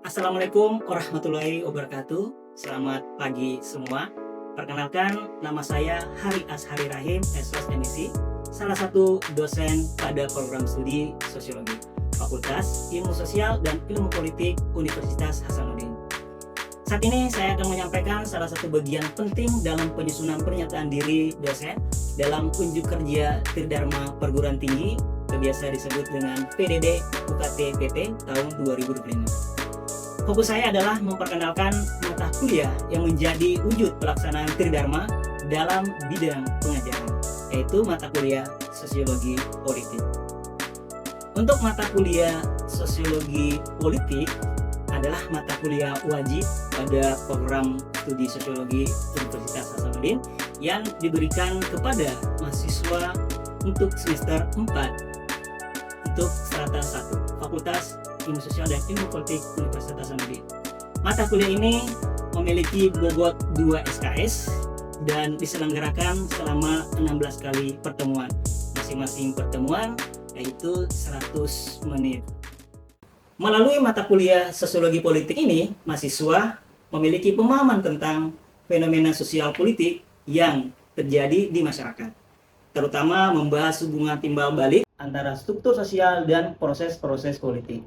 Assalamualaikum warahmatullahi wabarakatuh. Selamat pagi semua. Perkenalkan, nama saya Hari Ashari Rahim, SOS MSc, salah satu dosen pada program studi Sosiologi, Fakultas Ilmu Sosial dan Ilmu Politik Universitas Hasanuddin. Saat ini saya akan menyampaikan salah satu bagian penting dalam penyusunan pernyataan diri dosen dalam unjuk kerja Tridharma Perguruan Tinggi, biasa disebut dengan PDD UKT PT tahun 2025. Fokus saya adalah memperkenalkan mata kuliah yang menjadi wujud pelaksanaan Tridharma dalam bidang pengajaran, yaitu mata kuliah Sosiologi Politik. Untuk mata kuliah Sosiologi Politik adalah mata kuliah wajib pada program studi Sosiologi Universitas Hasanuddin yang diberikan kepada mahasiswa untuk semester 4 untuk strata 1 Fakultas Ilmu Sosial dan Ilmu Politik Universitas Hasanuddin. Mata kuliah ini memiliki bobot 2 SKS dan diselenggarakan selama 16 kali pertemuan. Masing-masing pertemuan yaitu 100 menit. Melalui mata kuliah Sosiologi Politik ini, mahasiswa memiliki pemahaman tentang fenomena sosial politik yang terjadi di masyarakat, terutama membahas hubungan timbal balik antara struktur sosial dan proses-proses politik.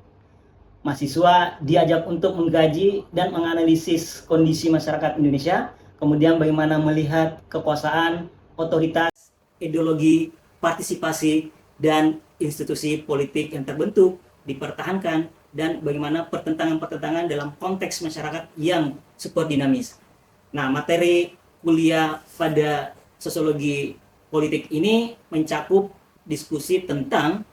Mahasiswa diajak untuk mengkaji dan menganalisis kondisi masyarakat Indonesia, kemudian bagaimana melihat kekuasaan, otoritas, ideologi, partisipasi, dan institusi politik yang terbentuk, dipertahankan, dan bagaimana pertentangan-pertentangan dalam konteks masyarakat yang super dinamis. Nah, materi kuliah pada Sosiologi Politik ini mencakup diskusi tentang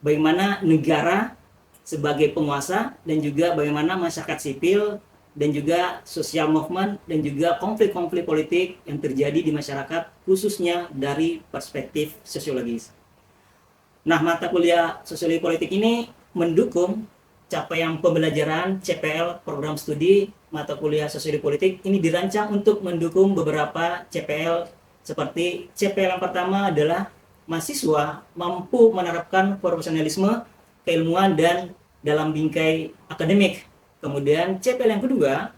bagaimana negara sebagai penguasa dan juga bagaimana masyarakat sipil dan juga social movement dan juga konflik-konflik politik yang terjadi di masyarakat khususnya dari perspektif sosiologis. Nah, mata kuliah Sosiologi Politik ini mendukung capaian pembelajaran CPL program studi mata kuliah Sosiologi Politik. Ini dirancang untuk mendukung beberapa CPL seperti CPL yang pertama adalah mahasiswa mampu menerapkan profesionalisme, keilmuan, dan dalam bingkai akademik. Kemudian CPL yang kedua,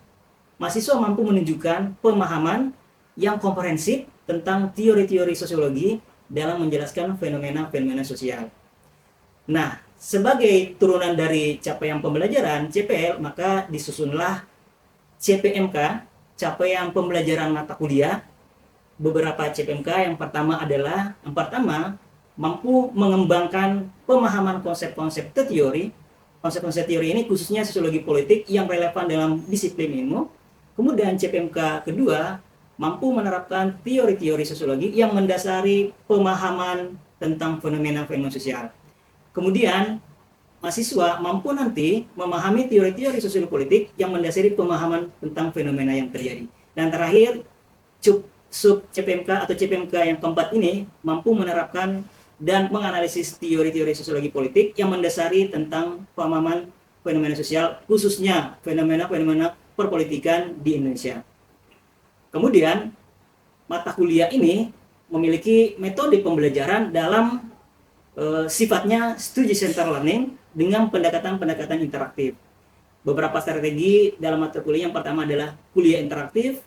mahasiswa mampu menunjukkan pemahaman yang komprehensif tentang teori-teori sosiologi dalam menjelaskan fenomena-fenomena sosial. Nah, sebagai turunan dari capaian pembelajaran CPL, maka disusunlah CPMK, capaian pembelajaran mata kuliah. Beberapa CPMK yang pertama adalah mampu mengembangkan pemahaman konsep-konsep teori. Konsep-konsep teori ini khususnya sosiologi politik yang relevan dalam disiplin ilmu. Kemudian CPMK kedua mampu menerapkan teori-teori sosiologi yang mendasari pemahaman tentang fenomena-fenomena sosial. Kemudian mahasiswa mampu nanti memahami teori-teori sosiologi politik yang mendasari pemahaman tentang fenomena yang terjadi. Dan terakhir, sub CPMK atau CPMK yang keempat ini mampu menerapkan dan menganalisis teori-teori sosiologi politik yang mendasari tentang pemahaman fenomena sosial, khususnya fenomena-fenomena perpolitikan di Indonesia. Kemudian, mata kuliah ini memiliki metode pembelajaran dalam sifatnya studi center learning dengan pendekatan-pendekatan interaktif. Beberapa strategi dalam mata kuliah yang pertama adalah kuliah interaktif,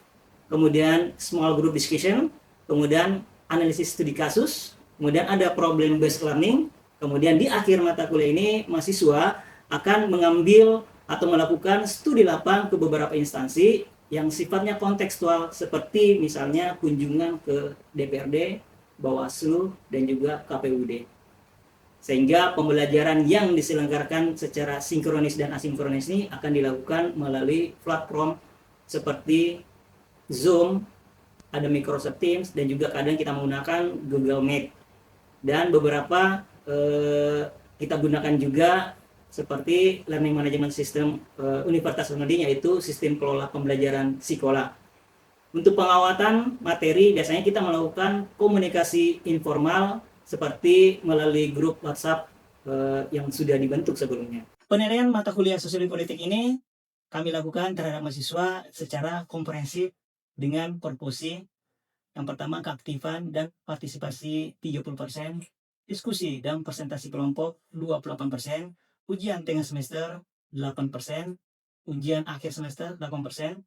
kemudian small group discussion, kemudian analisis studi kasus, kemudian ada problem based learning, kemudian di akhir mata kuliah ini mahasiswa akan mengambil atau melakukan studi lapang ke beberapa instansi yang sifatnya kontekstual seperti misalnya kunjungan ke DPRD, Bawaslu, dan juga KPUD. Sehingga pembelajaran yang diselenggarakan secara sinkronis dan asinkronis ini akan dilakukan melalui platform seperti Zoom, ada Microsoft Teams, dan juga kadang kita menggunakan Google Meet. Dan beberapa kita gunakan juga seperti Learning Management System Universitas Hasanuddin, yaitu sistem kelola pembelajaran Psikola. Untuk pengawatan materi, biasanya kita melakukan komunikasi informal seperti melalui grup WhatsApp yang sudah dibentuk sebelumnya. Penilaian mata kuliah Sosiologi Politik ini kami lakukan terhadap mahasiswa secara komprehensif dengan proporsi yang pertama keaktifan dan partisipasi 30%, diskusi dan presentasi kelompok 28%, ujian tengah semester 8%, ujian akhir semester 8%,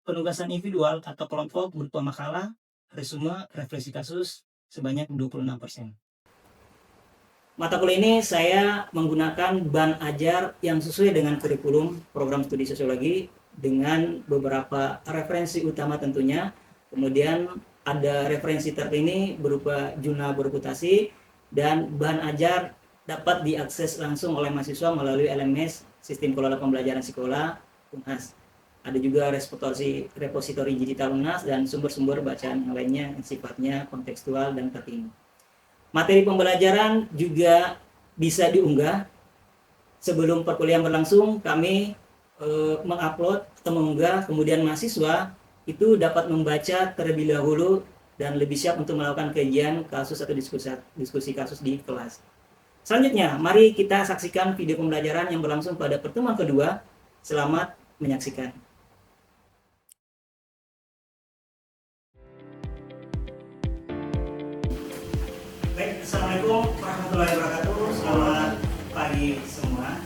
penugasan individual atau kelompok berupa makalah, resume, refleksi kasus sebanyak 26%. Mata kuliah ini saya menggunakan bahan ajar yang sesuai dengan kurikulum program studi sosiologi dengan beberapa referensi utama tentunya. Kemudian ada referensi terkini berupa jurnal bereputasi dan bahan ajar dapat diakses langsung oleh mahasiswa melalui LMS Sistem Kelola Pembelajaran Sekolah UNHAS. Ada juga repositori digital UNHAS dan sumber-sumber bacaan yang lainnya yang sifatnya kontekstual dan terkini. Materi pembelajaran juga bisa diunggah. Sebelum perkuliahan berlangsung, kami mengupload atau mengunggah, kemudian mahasiswa itu dapat membaca terlebih dahulu dan lebih siap untuk melakukan kajian kasus atau diskusi kasus di kelas. Selanjutnya, mari kita saksikan video pembelajaran yang berlangsung pada pertemuan kedua. Selamat menyaksikan. Baik, Assalamualaikum warahmatullahi wabarakatuh. Selamat pagi semua.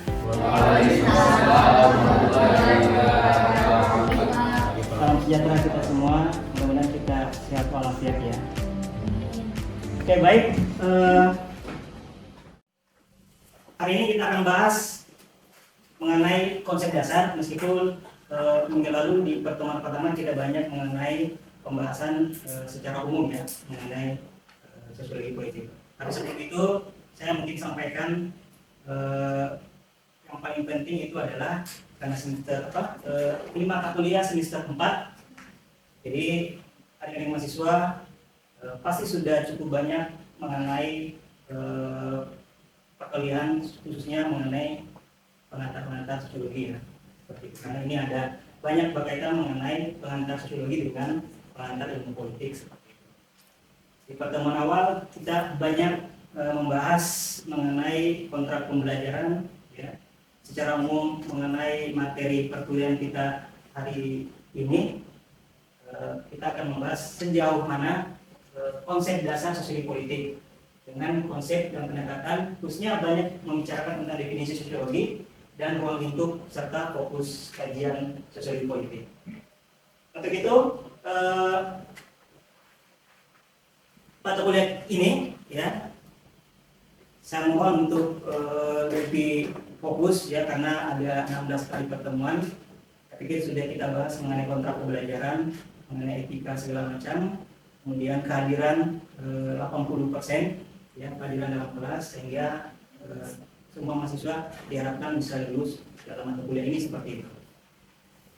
Salam sejahtera kita semua. Mudah-mudahan kita sehat walafiat ya. Oke, baik. Hari ini kita akan bahas mengenai konsep dasar. Meskipun minggu lalu di pertemuan pertama kita banyak mengenai pembahasan secara umum ya mengenai sosiologi politik. Tapi sebelum itu saya mungkin sampaikan yang paling penting itu adalah karena semester 5 kuliah semester 4. Jadi adik-adik mahasiswa pasti sudah cukup banyak mengenai perkuliahan khususnya mengenai pengantar-pengantar sosiologi ya. Seperti itu. Karena ini ada banyak berkaitan mengenai pengantar sosiologi dengan pengantar ilmu politik. Di pertemuan awal kita banyak membahas mengenai kontrak pembelajaran ya. Secara umum mengenai materi perkuliahan kita hari ini kita akan membahas sejauh mana konsep dasar sosiologi politik dengan konsep dan pendekatan khususnya banyak membicarakan tentang definisi sosiologi dan ruang lingkup serta fokus kajian sosiologi politik. Untuk itu mata kuliah ini ya saya mohon untuk lebih fokus ya karena ada 16 kali pertemuan. Saya pikir sudah kita bahas mengenai kontrak pembelajaran, mengenai etika segala macam, kemudian kehadiran 80% ya kehadiran dalam kelas sehingga semua mahasiswa diharapkan bisa lulus dalam mata kuliah ini seperti itu.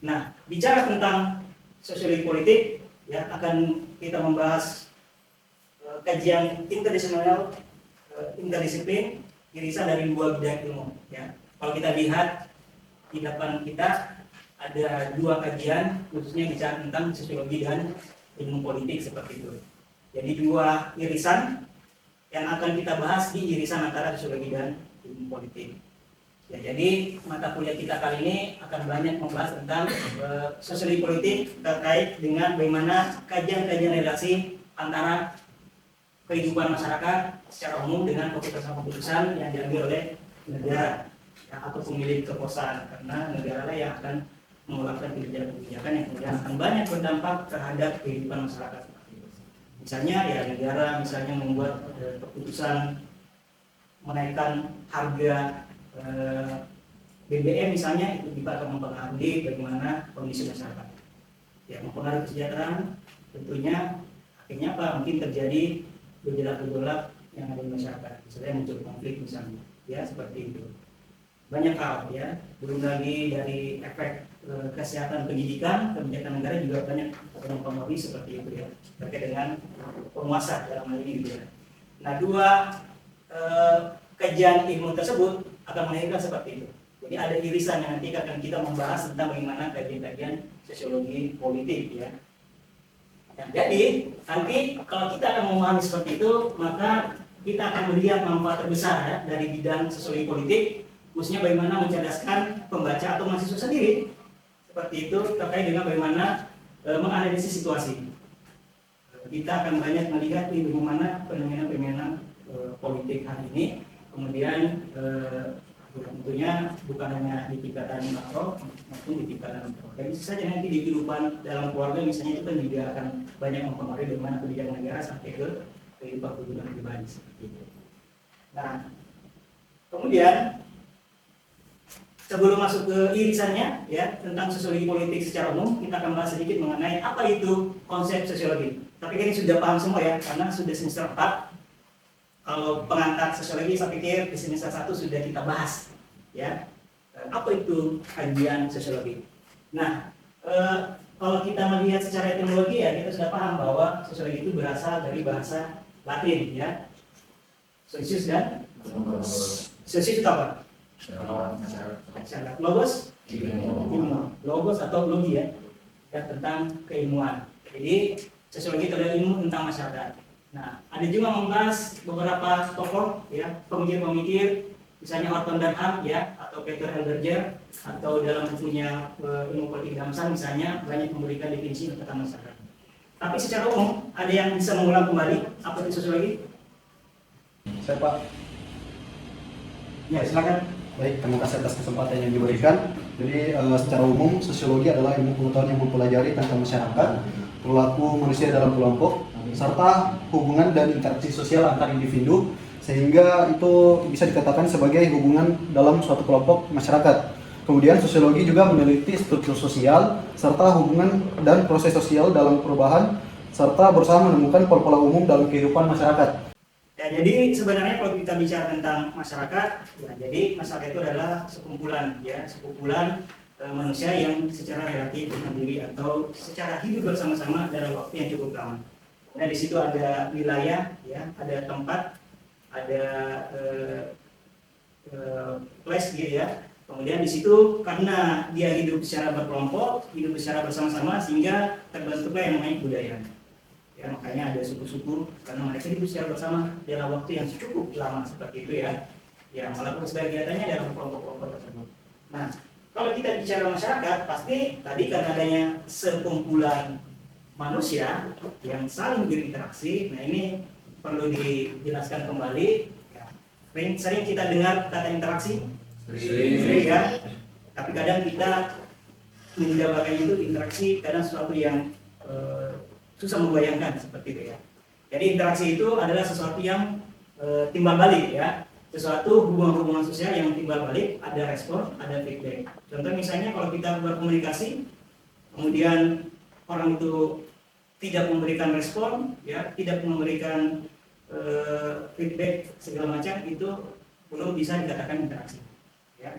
Nah, bicara tentang sosiologi politik ya akan kita membahas kajian interdisiplin irisan dari dua bidang ilmu ya. Kalau kita lihat di depan kita ada dua kajian khususnya bicara tentang sosiologi dan ilmu politik seperti itu. Jadi dua irisan yang akan kita bahas di irisan antara sosiologi dan ilmu politik. Ya, jadi mata kuliah kita kali ini akan banyak membahas tentang sosiologi politik terkait dengan bagaimana kajian-kajian relasi antara kehidupan masyarakat secara umum dengan keputusan-keputusan yang diambil oleh negara ya, atau pemilik kekuasaan karena negara lah yang akan mengeluarkan kebijakan-kebijakan yang kemudian akan banyak berdampak terhadap kehidupan masyarakat. Misalnya ya negara misalnya membuat keputusan menaikkan harga BBM misalnya itu bisa akan mempengaruhi bagaimana kondisi masyarakat. Ya mempengaruhi kesejahteraan tentunya akhirnya apa mungkin terjadi gejolak-gejolak yang ada di masyarakat, misalnya muncul konflik misalnya, ya seperti itu. Banyak hal ya, belum lagi dari efek kesehatan pendidikan, kebijakan negara juga banyak mempengaruhi seperti itu ya, terkait dengan penguasa dalam hal ini gitu ya. Nah dua kajian ilmu tersebut akan melahirkan seperti itu. Jadi ada irisan yang nanti akan kita membahas tentang bagaimana kajian-kajian sosiologi politik ya. Ya, jadi nanti kalau kita akan memahami seperti itu, maka kita akan melihat manfaat terbesar ya, dari bidang sosiologi politik, khususnya bagaimana mencerdaskan pembaca atau mahasiswa sendiri seperti itu terkait dengan bagaimana menganalisis situasi. Kita akan banyak melihat bagaimana fenomena-fenomena politik hari ini, kemudian Tentunya bukan hanya di tingkatan makro maupun di tingkatan mikro. Dan bisa saja nanti di kehidupan dalam keluarga misalnya itu kan juga akan banyak mempengaruhi bagaimana kebijakan negara sampai ke kehidupan pribadi seperti itu. Nah, kemudian sebelum masuk ke irisannya ya tentang sosiologi politik secara umum, kita akan bahas sedikit mengenai apa itu konsep sosiologi. Tapi ini sudah paham semua ya, karena sudah semester 4. Kalau pengantar sosiologi saya pikir di semester 1 sudah kita bahas ya. Apa itu kajian sosiologi? Nah, kalau kita melihat secara etimologi ya kita sudah paham bahwa sosiologi itu berasal dari bahasa Latin ya. Socius dan socius itu apa? Logos, ilmu. Logos atau logi ya, tentang keilmuan. Jadi sosiologi itu adalah ilmu tentang masyarakat. Nah, ada juga membahas beberapa tokoh ya, pemikir-pemikir, misalnya Orton dan Hart ya, atau Peter Elderger, atau dalam bukunya ilmu politik Damsar misalnya banyak memberikan definisi tentang masyarakat. Tapi secara umum ada yang bisa mengulang kembali apa itu sosiologi? Saya Pak. Ya, silakan. Baik, terima kasih atas kesempatan yang diberikan. Jadi secara umum sosiologi adalah ilmu pengetahuan yang mempelajari tentang masyarakat, perilaku manusia dalam kelompok, serta hubungan dan interaksi sosial antar individu, sehingga itu bisa dikatakan sebagai hubungan dalam suatu kelompok masyarakat. Kemudian sosiologi juga meneliti struktur sosial, serta hubungan dan proses sosial dalam perubahan, serta berusaha menemukan pola-pola umum dalam kehidupan masyarakat. Ya, jadi sebenarnya kalau kita bicara tentang masyarakat, ya, jadi masyarakat itu adalah sekumpulan manusia yang secara relatif mandiri atau secara hidup bersama-sama dalam waktu yang cukup lama. Nah, di situ ada wilayah, ya, ada tempat, ada place gitu ya. Kemudian di situ karena dia hidup secara berkelompok, hidup secara bersama-sama, sehingga terbentuklah yang namanya budaya. Ya, makanya ada suku-suku karena mereka hidup secara bersama dalam waktu yang cukup lama seperti itu ya. Ya, melakukan sebagai kegiatannya dalam kelompok-kelompok tersebut. Nah, kalau kita bicara masyarakat, pasti tadi karena adanya sekumpulan manusia yang saling berinteraksi. Nah, ini perlu dijelaskan kembali. Ya, sering kita dengar kata interaksi, sering ya. Tapi kadang kita mendapatkan itu interaksi kadang sesuatu yang susah membayangkan seperti itu ya. Jadi interaksi itu adalah sesuatu yang timbal balik ya, sesuatu hubungan-hubungan sosial yang timbal balik, ada respon, ada feedback. Contoh misalnya kalau kita berkomunikasi, kemudian orang itu tidak memberikan respon, ya, tidak memberikan feedback segala macam, itu belum bisa dikatakan interaksi. Ya.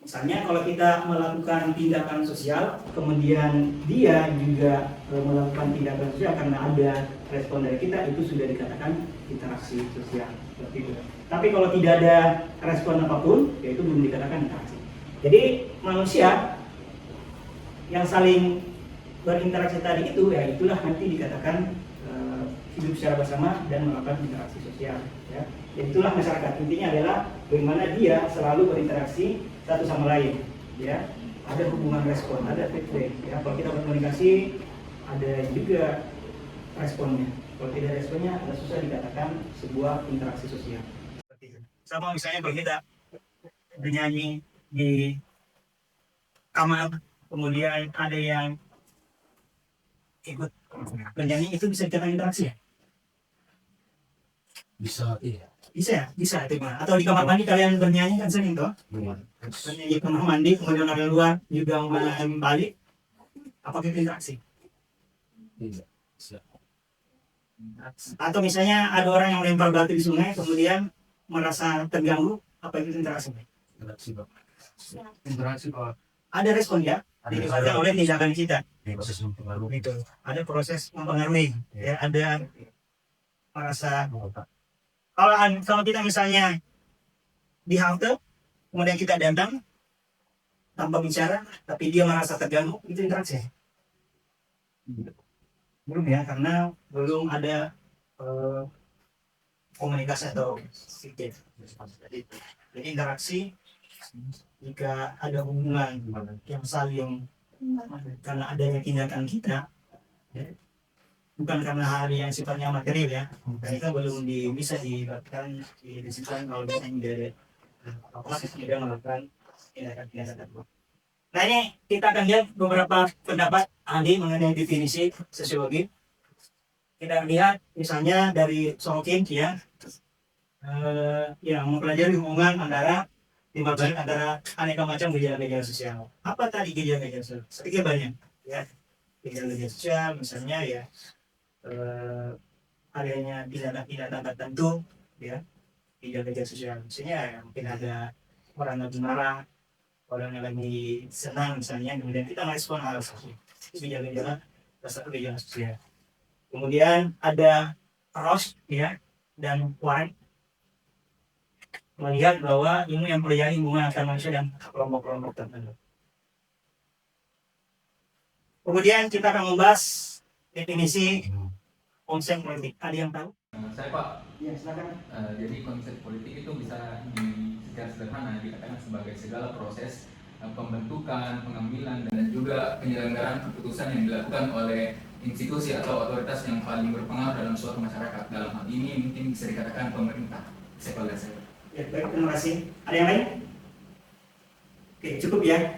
Misalnya kalau kita melakukan tindakan sosial, kemudian dia juga melakukan tindakan sosial karena ada respon dari kita, itu sudah dikatakan interaksi sosial seperti itu. Tapi kalau tidak ada respon apapun, ya itu belum dikatakan interaksi. Jadi manusia yang saling berinteraksi tadi itu, ya itulah nanti dikatakan hidup secara bersama dan melakukan interaksi sosial. Ya. Dan itulah masyarakat. Intinya adalah bagaimana dia selalu berinteraksi satu sama lain, ya, ada hubungan respon, ada feedback, ya. Kalau kita berkomunikasi ada juga responnya. Kalau tidak responnya, ada susah dikatakan sebuah interaksi sosial. Sama misalnya kalau kita bernyanyi di kamar, kemudian ada yang ikut bernyanyi, itu bisa dikatakan interaksi ya? Bisa, iya. Bisa ya? Bisa itu gimana? Atau di kamar mandi kalian bernyanyi kan sering toh? Bernyanyi di kamar mandi, kemudian orang luar juga balik. Apakah itu interaksi? Iya, bisa. Atau misalnya ada orang yang melempar batu di sungai, kemudian merasa terganggu, apa itu interaksi? Interaksi, Pak. Interaksi, Pak. Ada respon ya? Dilibatkan oleh tindakan kita. Proses mempengaruhi. Itu. Ada proses mempengaruhi. Ya, ada merasa. Kalau kita misalnya di halte, kemudian kita datang tanpa bicara, tapi dia merasa terganggu, itu interaksi. Belum ya, karena belum ada komunikasi atau sedikit. Jadi interaksi jika ada hubungan yang saling karena adanya tindakan kita, ya, bukan karena hal yang sifatnya material ya, dan itu belum bisa dilakukan disimpulkan kalau misalnya dari otomatis juga melakukan tindakan-tindakan tersebut. Nah ini kita akan lihat beberapa pendapat ahli mengenai definisi sosiologi. Kita lihat misalnya dari Solkin ya, yang mempelajari hubungan antara timbal balik antara aneka macam gejala-gejala sosial. Apa tadi gejala-gejala sosial? Sedikit banyak ya. Gejala-gejala sosial misalnya ya adanya tindakan-tindakan tertentu ya, gejala-gejala sosial. Misalnya ya, mungkin ada orang lagi marah, orang yang lagi senang misalnya, kemudian kita merespon hal tersebut. Itu gejala-gejala dasar gejala sosial. Kemudian ada Ross ya dan White melihat bahwa ilmu yang mempelajari hubungan antar manusia dan kelompok-kelompok tertentu. Kemudian kita akan membahas definisi konsep politik. Ada yang tahu? Saya Pak, Ya, silakan. jadi konsep politik itu bisa secara sederhana dikatakan sebagai segala proses pembentukan, pengambilan, dan juga penyelenggaraan keputusan yang dilakukan oleh institusi atau otoritas yang paling berpengaruh dalam suatu masyarakat. Dalam hal ini mungkin bisa dikatakan pemerintah. Saya. Ya, baik, terima kasih. Ada yang lain? Oke, cukup ya.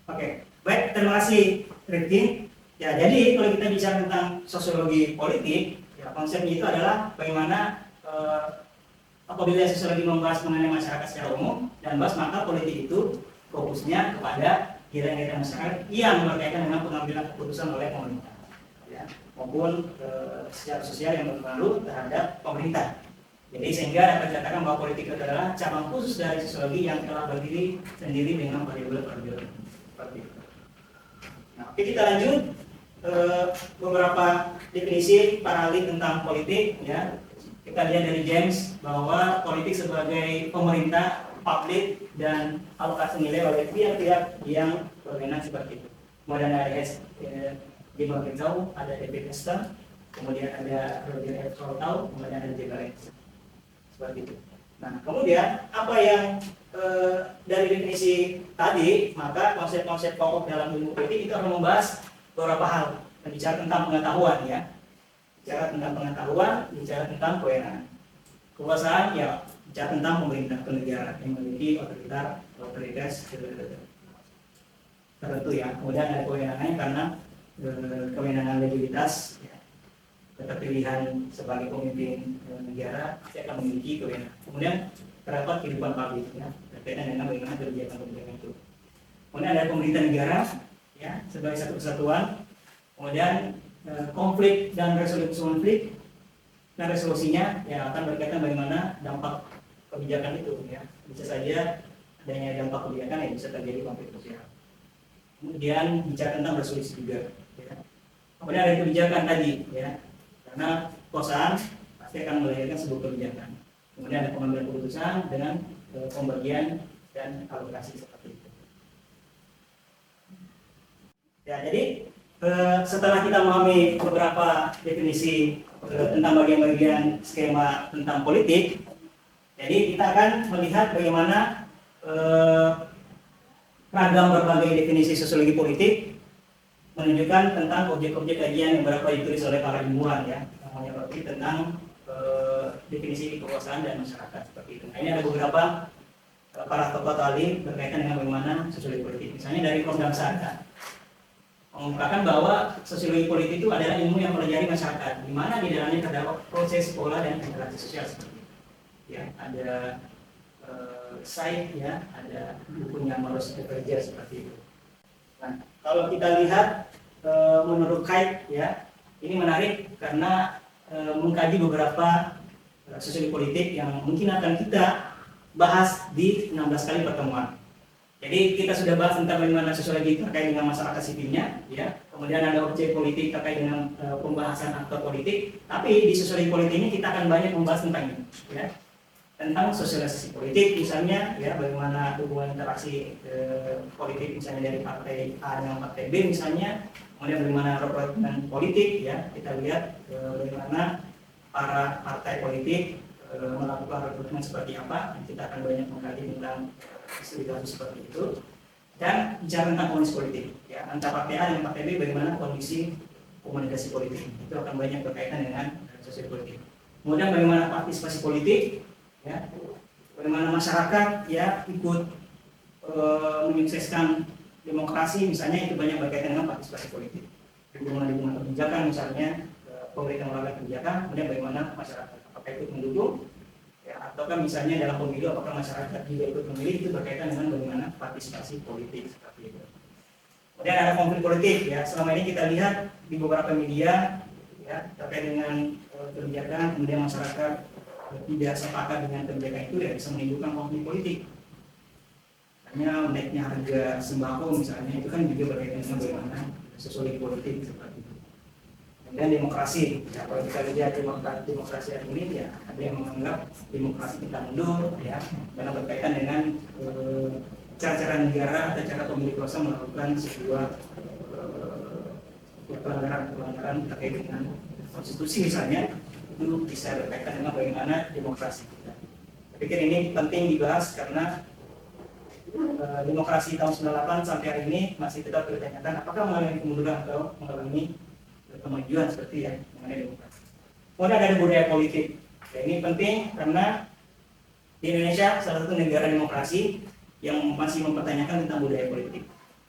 Oke, baik, terima kasih Rifki. Ya, jadi kalau kita bicara tentang sosiologi politik, ya konsepnya itu adalah bagaimana apabila sosiologi membahas mengenai masyarakat secara umum dan bahas, maka politik itu fokusnya kepada kira-kira masyarakat yang berkaitan dengan pengambilan keputusan oleh pemerintah, ya, maupun secara sosial yang berpengaruh terhadap pemerintah. Jadi sehingga dapat dikatakan bahwa politik itu adalah cabang khusus dari sosiologi yang telah berdiri sendiri dengan variabel-variabel seperti itu. Nah, oke, kita lanjut beberapa definisi para ahli tentang politik ya. Kita lihat dari James bahwa politik sebagai pemerintah, publik, dan alokasi nilai oleh pihak-pihak yang berwenang seperti itu. Kemudian ada Jim Morgenthau, ada David Hester, kemudian ada Roger F. Soltau, kemudian ada J. Seperti itu. Nah, kemudian apa yang dari definisi tadi, maka konsep-konsep pokok dalam ilmu politik itu akan membahas beberapa hal, bicara tentang pengetahuan ya, bicara tentang pengetahuan, bicara tentang kewenangan. Kekuasaan ya, bicara tentang pemerintah atau negara yang memiliki otoritas tertentu ya. Kemudian ada kewenangannya karena kewenangan legalitas ya. Keterpilihan sebagai pemimpin negara pasti akan memiliki kewenangan. Kemudian terdapat kehidupan publik ya, berkaitan dengan bagaimana kebijakan-kebijakan itu. Kemudian ada pemerintah negara ya sebagai satu kesatuan. Kemudian konflik dan resolusi konflik dan resolusinya ya akan berkaitan bagaimana dampak kebijakan itu ya. Bisa saja adanya dampak kebijakan yang bisa terjadi konflik sosial. Kemudian bicara tentang resolusi juga ya. Kemudian ada kebijakan tadi ya, karena kekuasaan pasti akan melahirkan sebuah kebijakan. Kemudian ada pengambilan keputusan dengan pembagian dan alokasi seperti itu. Ya, jadi setelah kita memahami beberapa definisi tentang bagian-bagian skema tentang politik, jadi kita akan melihat bagaimana ragam berbagai definisi sosiologi politik menunjukkan tentang objek-objek kajian yang berapa ditulis oleh para ilmuwan ya, namanya berarti tentang definisi kekuasaan dan masyarakat seperti itu. Nah, ini ada beberapa para tokoh ahli berkaitan dengan bagaimana sosiologi politik. Misalnya dari Prof. Damsarka mengungkapkan bahwa sosiologi politik itu adalah ilmu yang mempelajari masyarakat, di mana di dalamnya terdapat proses, pola, dan interaksi sosial seperti itu. Ya, ada site ya, ada bukunya Maros Bekerja seperti itu. Nah, kalau kita lihat menurut Kite ya, ini menarik karena mengkaji beberapa sosiologi politik yang mungkin akan kita bahas di 16 kali pertemuan. Jadi kita sudah bahas tentang bagaimana sosiologi terkait dengan masyarakat sipilnya, ya. Kemudian ada objek politik terkait dengan pembahasan aktor politik. Tapi di sosiologi politik ini kita akan banyak membahas tentang ini, ya. Tentang sosialisasi politik, misalnya, ya, bagaimana hubungan interaksi politik, misalnya dari partai A dengan partai B, misalnya. Kemudian bagaimana rekrutmen politik, ya. Kita lihat bagaimana para partai politik melakukan rekrutmen seperti apa. Kita akan banyak mengkaji tentang isu seperti itu. Dan bicara tentang kondisi politik, ya, antara partai A dan partai B, bagaimana kondisi komunikasi politik itu akan banyak berkaitan dengan sosial politik. Kemudian bagaimana partisipasi politik, ya, bagaimana masyarakat ya ikut menyukseskan demokrasi, misalnya itu banyak berkaitan dengan partisipasi politik, dukungan kebijakan misalnya, pemberitaan olahraga kebijakan, kemudian bagaimana masyarakat apakah ikut mendukung ya, ataukah misalnya dalam pemilu apakah masyarakat juga ikut memilih, itu berkaitan dengan bagaimana partisipasi politik seperti itu. Kemudian ada konflik politik ya, selama ini kita lihat di beberapa media ya terkait dengan kebijakan, kemudian masyarakat tidak sepakat dengan kebijakan itu ya bisa menimbulkan konflik politik. Hanya naiknya harga sembako misalnya itu kan juga berkaitan dengan bagaimana sosial politik seperti itu. Dan demokrasi, ya, kalau kita lihat demokrasi hari ini ya ada yang menganggap demokrasi kita mundur ya karena berkaitan dengan cara-cara negara atau cara pemilik kuasa melakukan sebuah pelanggaran terkait dengan konstitusi misalnya, itu bisa berkaitan dengan bagaimana demokrasi kita. Saya pikir ini penting dibahas karena demokrasi tahun 98 sampai hari ini masih tetap ditanyakan apakah mengalami kemunduran atau mengalami kemajuan seperti ya mengenai demokrasi. Kemudian ada budaya politik. Ya, ini penting karena di Indonesia salah satu negara demokrasi yang masih mempertanyakan tentang budaya politik.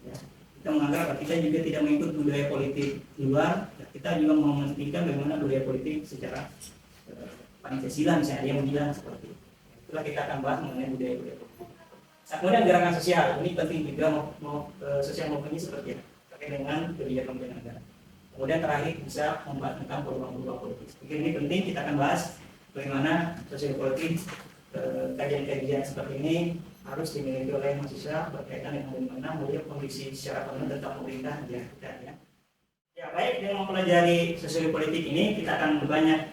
Ya, kita menganggap kita juga tidak mengikut budaya politik luar. Ya, kita juga mementingkan bagaimana budaya politik secara Pancasila misalnya yang bilang seperti itu. Itulah kita akan bahas mengenai budaya politik. Nah, kemudian gerakan sosial ini penting juga sosial movement ini seperti apa terkait dengan kebijakan negara. Kemudian terakhir bisa membahas tentang perubahan-perubahan politik. Pikir ini penting, kita akan bahas bagaimana sosial politik, kajian-kajian seperti ini harus dimiliki oleh mahasiswa berkaitan dengan bagaimana melihat kondisi secara penuh tentang pemerintah ya kita ya. Ya baik, dengan mempelajari sosial politik ini kita akan banyak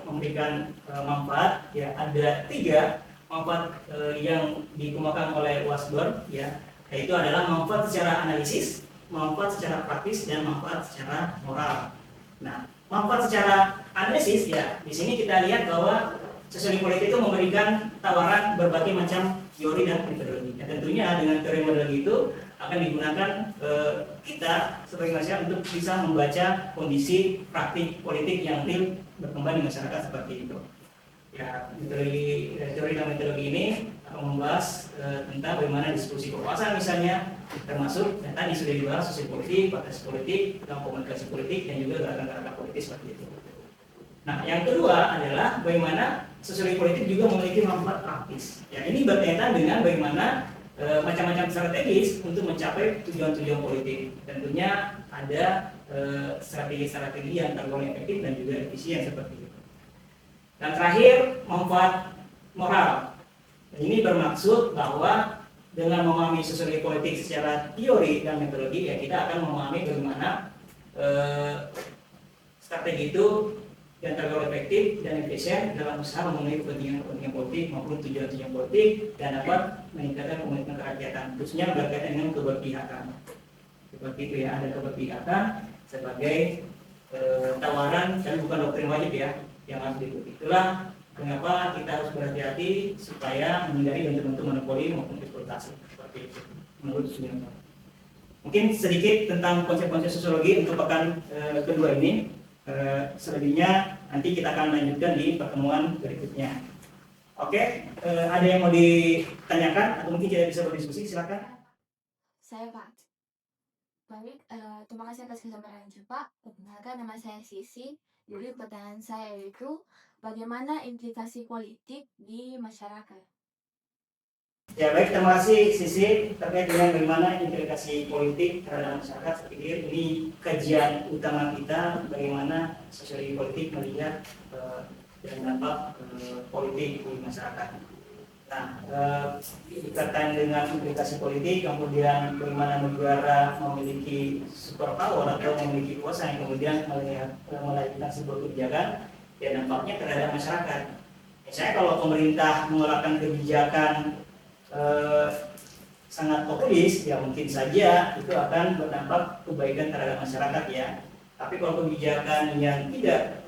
memberikan manfaat. Ya ada 3 manfaat yang dikemukakan oleh Wasborn ya, yaitu adalah manfaat secara analisis, manfaat secara praktis, dan manfaat secara moral. Nah, manfaat secara analisis ya, di sini kita lihat bahwa sosiologi politik itu memberikan tawaran berbagai macam teori dan metodologi. Ya, tentunya dengan teori metodologi itu akan digunakan kita sebagai masyarakat untuk bisa membaca kondisi praktik politik yang real berkembang di masyarakat seperti itu. Ya, teori dan metodologi ini akan membahas tentang bagaimana diskusi kekuasaan misalnya, termasuk yang tadi sudah dibahas sosial politik, partisipasi politik, tentang komunikasi politik, dan juga gerakan-gerakan politik seperti itu. Nah, yang kedua adalah bagaimana sosiologi politik juga memiliki manfaat praktis. Ya, ini berkaitan dengan bagaimana macam-macam strategis untuk mencapai tujuan-tujuan politik. Tentunya ada strategi-strategi yang tergolong efektif dan juga efisien seperti itu. Dan terakhir, manfaat moral. Ini bermaksud bahwa dengan memahami sosiologi politik secara teori dan metodologi, ya kita akan memahami bagaimana strategi itu yang tergolong efektif dan efisien dalam usaha memenuhi kepentingan politik maupun tujuan-tujuan politik dan dapat meningkatkan komitmen kerakyatan, khususnya berkaitan dengan keberpihakan. Seperti itu ya, ada keberpihakan sebagai tawaran dan bukan doktrin wajib ya yang harus diikuti. Itulah mengapa kita harus berhati-hati supaya menghindari bentuk-bentuk monopoli maupun eksploitasi seperti itu menurut Sugianto. Mungkin sedikit tentang konsep-konsep sosiologi untuk pekan kedua ini. Selebihnya nanti kita akan lanjutkan di pertemuan berikutnya. Oke, ada yang mau ditanyakan atau mungkin kita bisa berdiskusi, silakan. Saya Pak. Baik, terima kasih atas kesabarannya Pak. Perkenalkan, nama saya Sisi. Jadi pertanyaan saya itu bagaimana implikasi politik di masyarakat? Ya baik, terima kasih Sisi terkait dengan bagaimana implikasi politik terhadap masyarakat. Saya pikir ini kajian utama kita bagaimana sosiologi politik melihat dan dampak politik di masyarakat. Nah, berkaitan dengan implikasi politik, kemudian bagaimana negara memiliki super power atau memiliki kuasa yang kemudian melahirkan sebuah kebijakan dan dampaknya terhadap masyarakat. Misalnya kalau pemerintah mengeluarkan kebijakan sangat populis, ya mungkin saja itu akan berdampak kebaikan terhadap masyarakat ya. Tapi kalau kebijakan yang tidak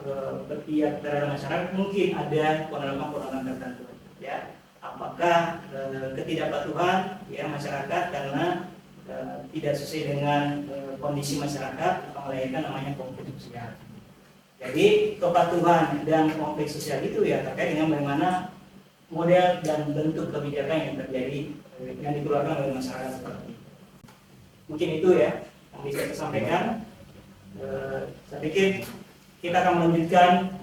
berpihak terhadap masyarakat, mungkin ada penolakan-penolakan tertentu ya. Apakah ketidakpatuhan ya masyarakat karena tidak sesuai dengan kondisi masyarakat akan melahirkan namanya konflik sosial. Jadi kepatuhan dan konflik sosial itu ya terkait dengan bagaimana model dan bentuk kebijakan yang terjadi yang dikeluarkan oleh masyarakat seperti ini. Mungkin itu ya yang bisa saya sampaikan. Saya pikir kita akan melanjutkan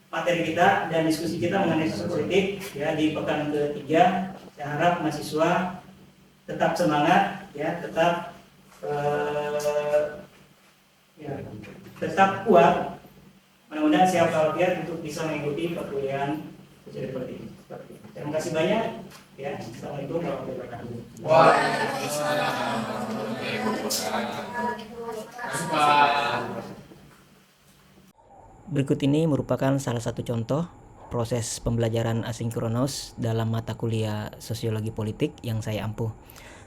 materi kita dan diskusi kita mengenai sosial politik ya di pekan ketiga. Saya harap mahasiswa tetap semangat ya, tetap tetap kuat. Mudah-mudahan siap walafiat untuk bisa mengikuti perkuliahan sosial politik. Terima kasih banyak ya. Assalamualaikum warahmatullahi wabarakatuh. Waalaikumsalam warahmatullahi wabarakatuh. Berikut ini merupakan salah satu contoh proses pembelajaran asinkronus dalam mata kuliah sosiologi politik yang saya ampuh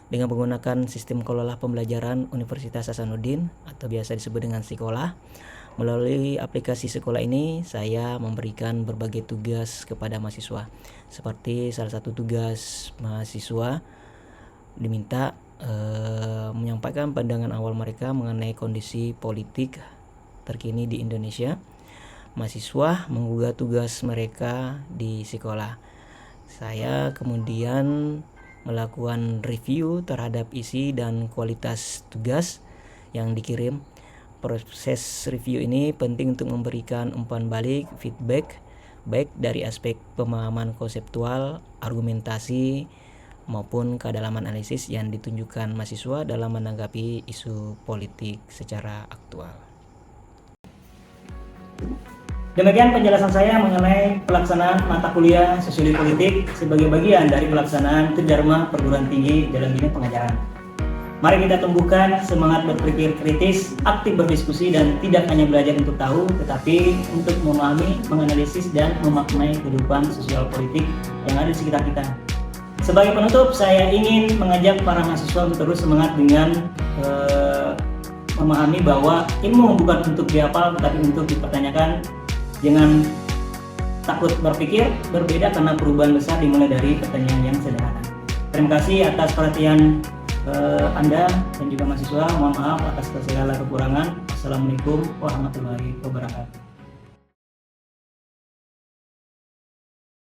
dengan menggunakan sistem kelola pembelajaran Universitas Hasanuddin atau biasa disebut dengan Sekolah. Melalui aplikasi Sekolah ini saya memberikan berbagai tugas kepada mahasiswa. Seperti salah satu tugas mahasiswa diminta menyampaikan pandangan awal mereka mengenai kondisi politik terkini di Indonesia. Mahasiswa menggugah tugas mereka di sekolah. Saya kemudian melakukan review terhadap isi dan kualitas tugas yang dikirim. Proses review ini penting untuk memberikan umpan balik, feedback, baik dari aspek pemahaman konseptual, argumentasi, maupun kedalaman analisis yang ditunjukkan mahasiswa dalam menanggapi isu politik secara aktual. Demikian penjelasan saya mengenai pelaksanaan mata kuliah sosiologi politik sebagai bagian dari pelaksanaan Tridharma Perguruan Tinggi Jalan Bina Pengajaran. Mari kita tumbuhkan semangat berpikir kritis, aktif berdiskusi, dan tidak hanya belajar untuk tahu, tetapi untuk memahami, menganalisis, dan memaknai kehidupan sosial politik yang ada di sekitar kita. Sebagai penutup, saya ingin mengajak para mahasiswa untuk terus semangat dengan memahami bahwa ilmu bukan untuk dihafal, tetapi untuk dipertanyakan. Jangan takut berpikir berbeda karena perubahan besar dimulai dari pertanyaan yang sederhana. Terima kasih atas perhatian Anda dan juga mahasiswa. Mohon maaf atas segala kekurangan. Assalamualaikum warahmatullahi wabarakatuh.